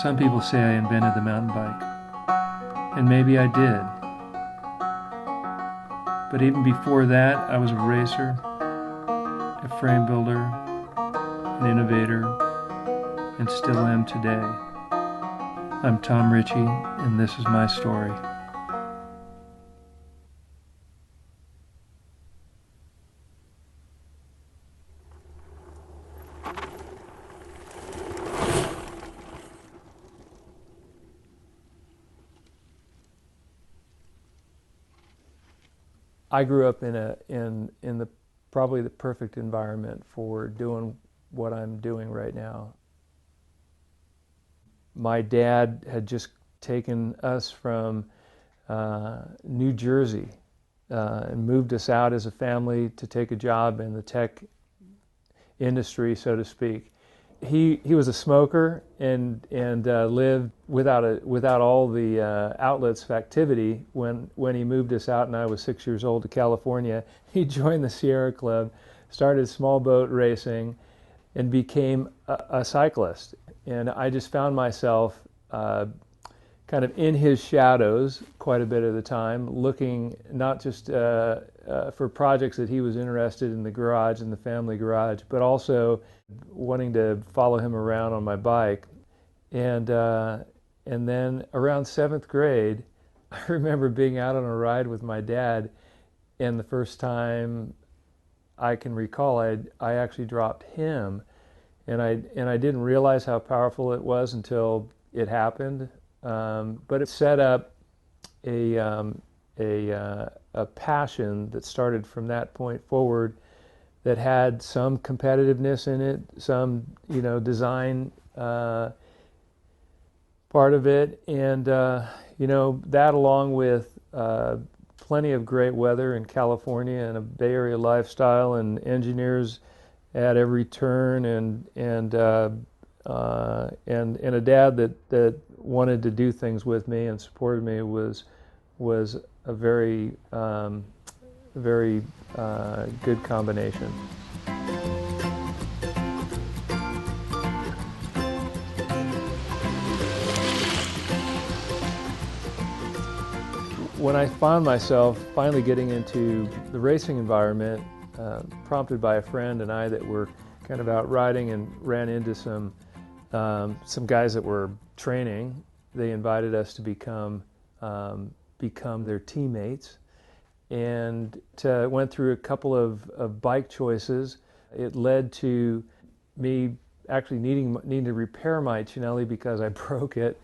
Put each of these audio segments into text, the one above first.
Some people say I invented the mountain bike, and maybe I did. But even before that, I was a racer, a frame builder, an innovator, and still am today. I'm Tom Ritchey, and this is my story. I grew up in the probably the perfect environment for doing what I'm doing right now. My dad had just taken us from New Jersey and moved us out as a family to take a job in the tech industry, so to speak. He was a smoker and lived without all the outlets of activity. When he moved us out and I was 6 years old to California, he joined the Sierra Club, started small boat racing, and became a cyclist. And I just found myself kind of in his shadows quite a bit of the time, looking not just for projects that he was interested in the garage, in the family garage, but also wanting to follow him around on my bike. And then around 7th grade, I remember being out on a ride with my dad, and the first time I can recall, I actually dropped him, and I didn't realize how powerful it was until it happened. But it set up a passion that started from that point forward, that had some competitiveness in it, some design part of it, and that, along with plenty of great weather in California and a Bay Area lifestyle and engineers at every turn, and a dad that wanted to do things with me and supported me was a very good combination. When I found myself finally getting into the racing environment, prompted by a friend and I that were kind of out riding and ran into some guys that were training, they invited us to become their teammates, and went through a couple of bike choices. It led to me actually needing to repair my Cinelli because I broke it.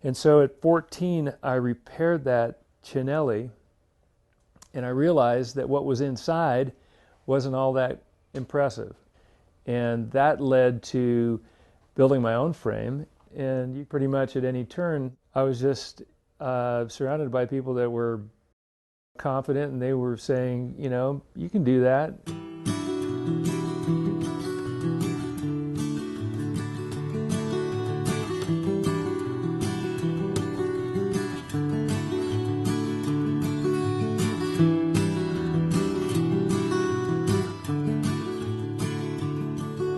And so at 14, I repaired that Cinelli, and I realized that what was inside wasn't all that impressive. And that led to building my own frame, and pretty much at any turn, I was just surrounded by people that were confident, and they were saying, you can do that.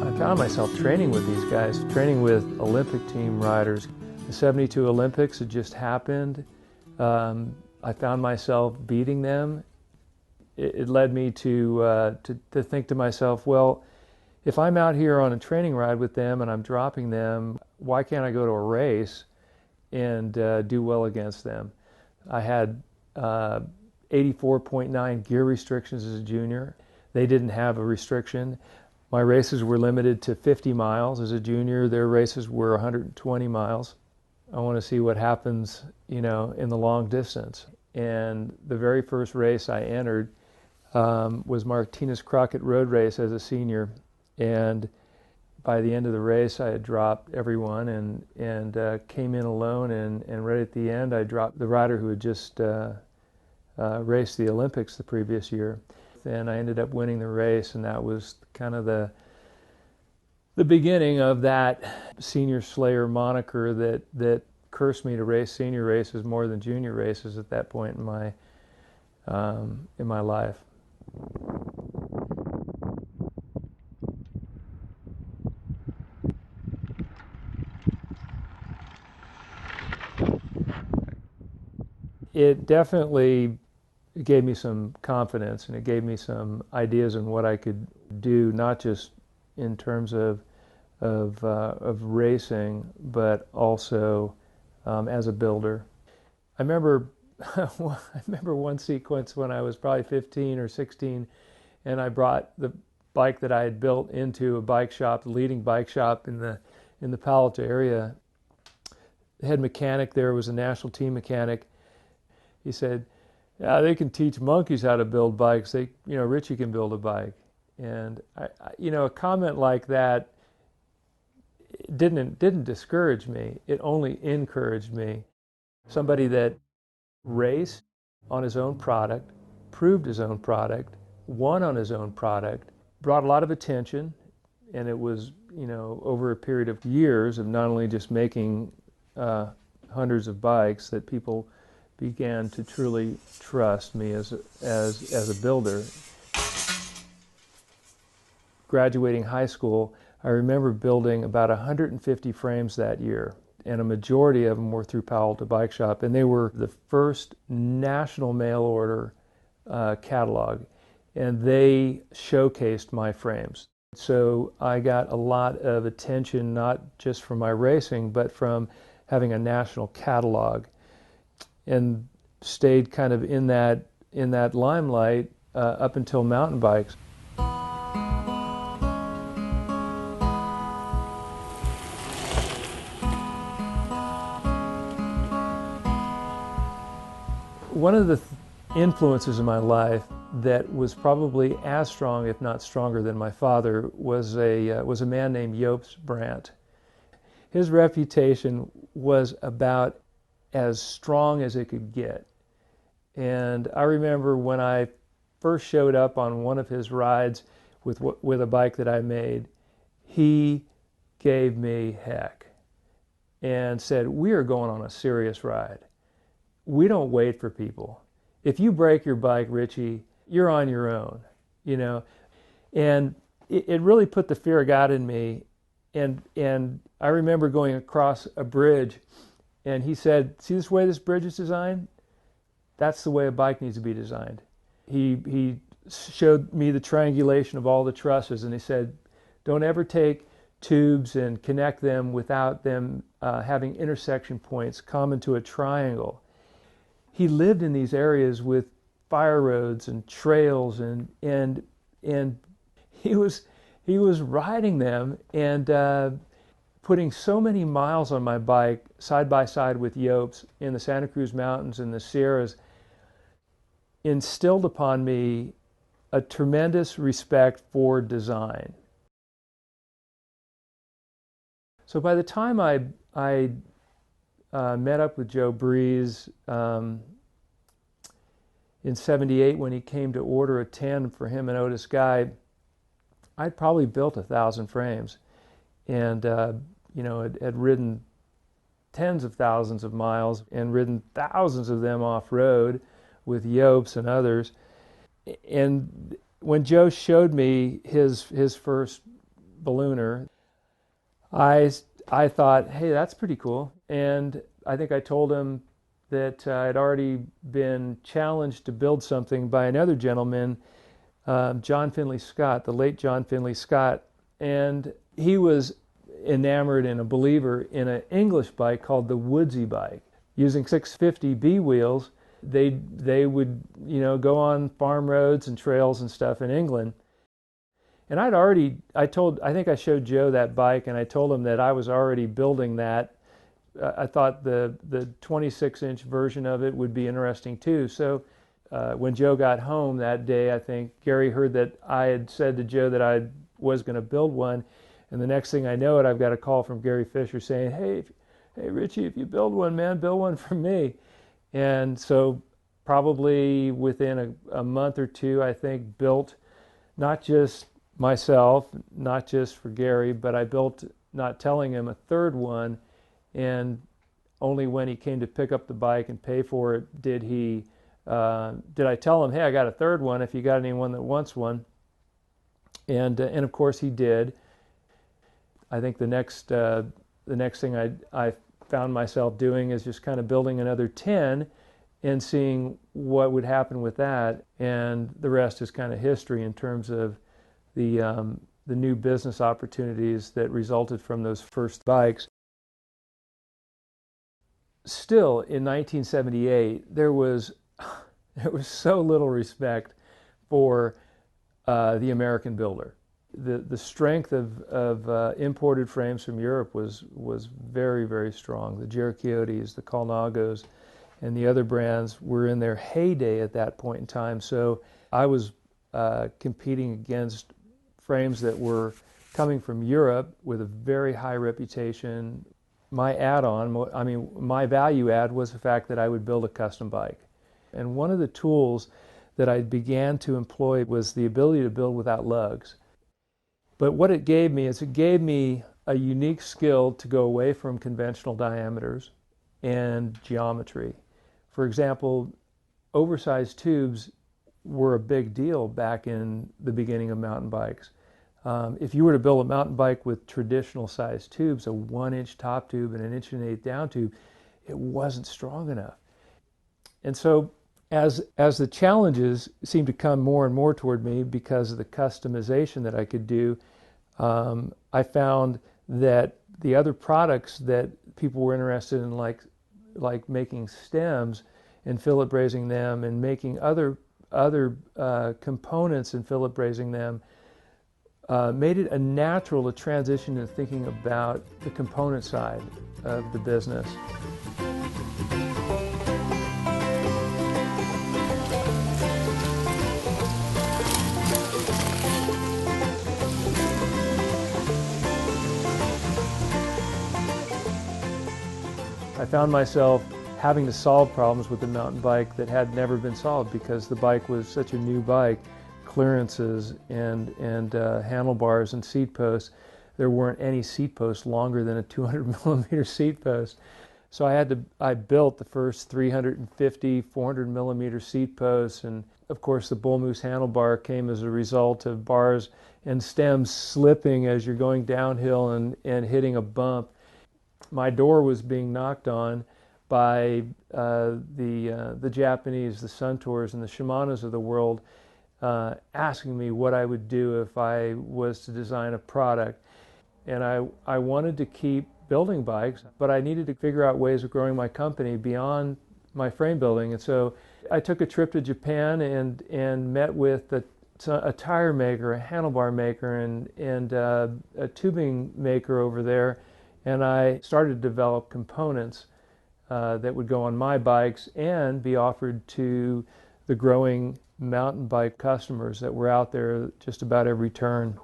I found myself training with these guys, training with Olympic team riders. The 72 Olympics had just happened. I found myself beating them. It led me to think to myself, well, if I'm out here on a training ride with them and I'm dropping them, why can't I go to a race and do well against them? I had 84.9 gear restrictions as a junior. They didn't have a restriction. My races were limited to 50 miles as a junior. Their races were 120 miles. I want to see what happens, in the long distance. And the very first race I entered was Martinez Crockett Road Race as a senior. And by the end of the race, I had dropped everyone and came in alone. And right at the end, I dropped the rider who had just raced the Olympics the previous year. And I ended up winning the race, and that was kind of the beginning of that Senior Slayer moniker that cursed me to race senior races more than junior races at that point in my life. it definitely gave me some confidence, and it gave me some ideas on what I could do, not just in terms of racing, but also as a builder. I remember I remember one sequence when I was probably 15 or 16, and I brought the bike that I had built into a bike shop, the leading bike shop in the Palo Alto area. The head mechanic there was a national team mechanic. He said, "Yeah, they can teach monkeys how to build bikes. Ritchey can build a bike." And a comment like that didn't discourage me. It only encouraged me. Somebody that raced on his own product, proved his own product, won on his own product, brought a lot of attention, and it was, over a period of years of not only just making hundreds of bikes that people began to truly trust me as a builder. Graduating high school, I remember building about 150 frames that year, and a majority of them were through Palo Alto Bike Shop, and they were the first national mail order catalog, and they showcased my frames. So I got a lot of attention, not just from my racing, but from having a national catalog, and stayed kind of in that limelight up until mountain bikes. One of the influences in my life that was probably as strong, if not stronger, than my father was a man named Joops Brandt. His reputation was about as strong as it could get. And I remember when I first showed up on one of his rides with a bike that I made, he gave me heck and said, "We are going on a serious ride. We don't wait for people. If you break your bike, Ritchey, you're on your own," And it really put the fear of God in me. And I remember going across a bridge, and he said, "See this way this bridge is designed? That's the way a bike needs to be designed." He showed me the triangulation of all the trusses, and he said, "Don't ever take tubes and connect them without them having intersection points common to a triangle." He lived in these areas with fire roads and trails, and he was riding them and putting so many miles on my bike side by side with Joops in the Santa Cruz Mountains and the Sierras, instilled upon me a tremendous respect for design. So by the time I met up with Joe Breeze in '78 when he came to order a 10 for him and Otis Guy, I'd probably built 1,000 frames, and had ridden tens of thousands of miles and ridden thousands of them off-road with Joops and others. And when Joe showed me his first ballooner, I thought, hey, that's pretty cool. And I think I told him that I'd already been challenged to build something by another gentleman, John Finley Scott, the late John Finley Scott. And he was enamored and a believer in an English bike called the Woodsy bike. Using 650B wheels, they would go on farm roads and trails and stuff in England. And I think I showed Joe that bike, and I told him that I was already building that. I thought the 26-inch version of it would be interesting too. So when Joe got home that day, I think Gary heard that I had said to Joe that I was going to build one. And the next thing I know I've got a call from Gary Fisher saying, hey, Ritchey, if you build one, man, build one for me. And so probably within a month or two, I think, built not just myself, not just for Gary, but I built, not telling him, a third one. And only when he came to pick up the bike and pay for it did I tell him, hey, I got a third one if you got anyone that wants one. And of course he did. I think the next thing I found myself doing is just kind of building another 10 and seeing what would happen with that, and the rest is kind of history in terms of the new business opportunities that resulted from those first bikes. Still, in 1978, there was so little respect for the American builder. The strength of imported frames from Europe was very, very strong. The Cherokee, the Colnagos, and the other brands were in their heyday at that point in time. So I was competing against frames that were coming from Europe with a very high reputation. My my value add was the fact that I would build a custom bike. And one of the tools that I began to employ was the ability to build without lugs. But what it gave me is it gave me a unique skill to go away from conventional diameters and geometry. For example, oversized tubes were a big deal back in the beginning of mountain bikes. If you were to build a mountain bike with traditional sized tubes, a 1-inch top tube and an 1.125" down tube, it wasn't strong enough. And so as the challenges seemed to come more and more toward me because of the customization that I could do, I found that the other products that people were interested in, like making stems and fillet brazing them and making other components and fillet brazing them, made it a natural to transition to thinking about the component side of the business. I found myself having to solve problems with the mountain bike that had never been solved because the bike was such a new bike. Clearances and handlebars and seat posts. There weren't any seat posts longer than a 200 millimeter seat post. So I built the first 350, 400 millimeter seat posts, and of course the bull moose handlebar came as a result of bars and stems slipping as you're going downhill and hitting a bump. My door was being knocked on by the Japanese, the Suntours and the Shimanos of the world, asking me what I would do if I was to design a product. And I wanted to keep building bikes, but I needed to figure out ways of growing my company beyond my frame building. And so I took a trip to Japan and met with a tire maker, a handlebar maker, and a tubing maker over there. And I started to develop components that would go on my bikes and be offered to the growing mountain bike customers that were out there just about every turn.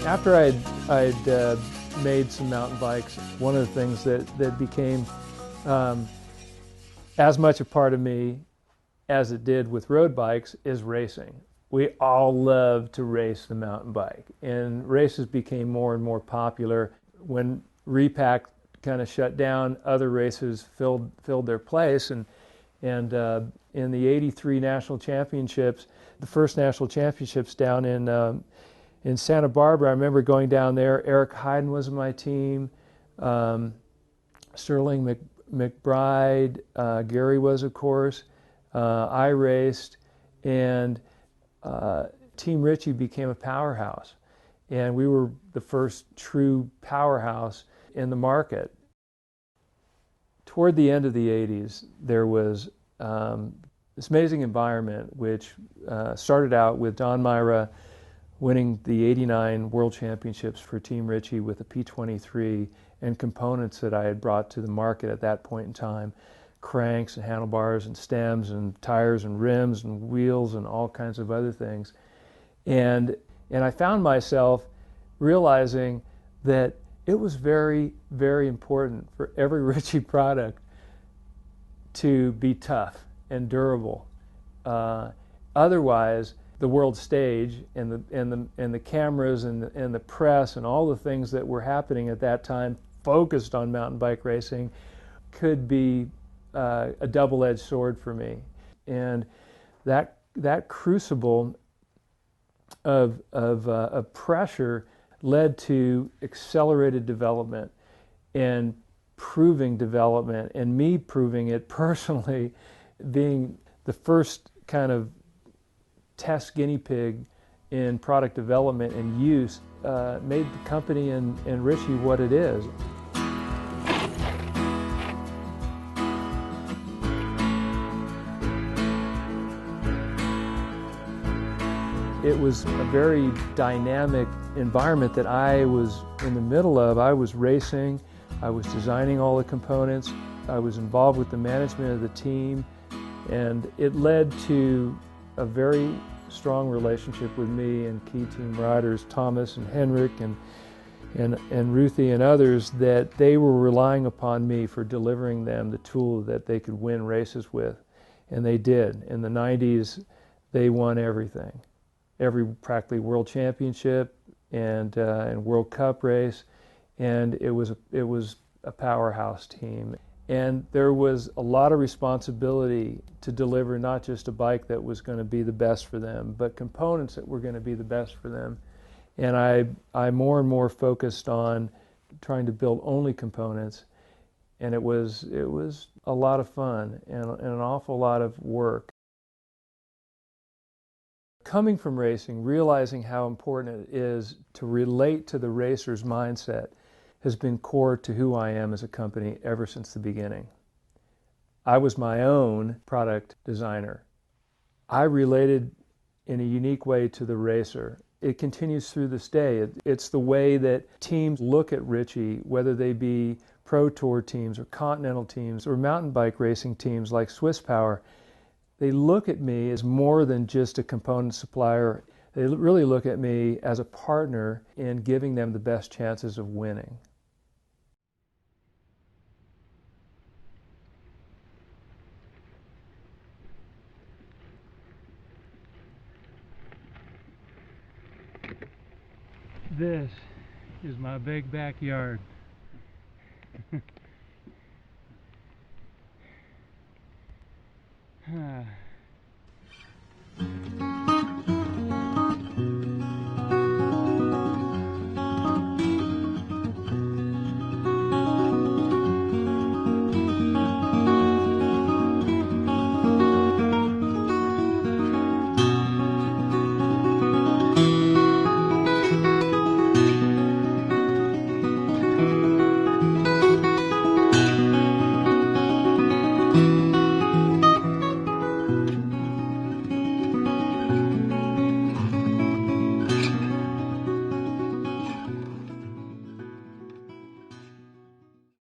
After I'd made some mountain bikes, one of the things that became as much a part of me as it did with road bikes is racing. We all love to race the mountain bike, and races became more and more popular. When Repack kind of shut down, other races filled their place, and in the '83 national championships, the first national championships down in Santa Barbara, I remember going down there. Eric Heiden was on my team, Sterling McBride, Gary was, of course. I raced, and Team Ritchey became a powerhouse. And we were the first true powerhouse in the market. Toward the end of the '80s, there was this amazing environment, which started out with Don Myra winning the '89 World Championships for Team Ritchey with a P23 and components that I had brought to the market at that point in time, cranks and handlebars and stems and tires and rims and wheels and all kinds of other things. And I found myself realizing that it was very, very important for every Ritchey product to be tough and durable. Otherwise, the world stage and the cameras and the press and all the things that were happening at that time focused on mountain bike racing could be a double-edged sword for me. And that crucible of pressure led to accelerated development and proving development, and me proving it personally, being the first kind of test guinea pig in product development and use, made the company and Ritchey what it is. It was a very dynamic environment that I was in the middle of. I was racing, I was designing all the components, I was involved with the management of the team, and it led to a very strong relationship with me and key team riders, Thomas and Henrik and Ruthie and others, that they were relying upon me for delivering them the tool that they could win races with. And they did. In the 90s, they won everything. Every practically world championship and World Cup race, and it was a powerhouse team. And there was a lot of responsibility to deliver not just a bike that was going to be the best for them, but components that were going to be the best for them. And I more and more focused on trying to build only components, and it was a lot of fun and an awful lot of work. Coming from racing, realizing how important it is to relate to the racer's mindset has been core to who I am as a company ever since the beginning. I was my own product designer. I related in a unique way to the racer. It continues through this day. It's the way that teams look at Ritchey, whether they be Pro Tour teams or Continental teams or mountain bike racing teams like Swiss Power. They look at me as more than just a component supplier. They really look at me as a partner in giving them the best chances of winning. This is my big backyard.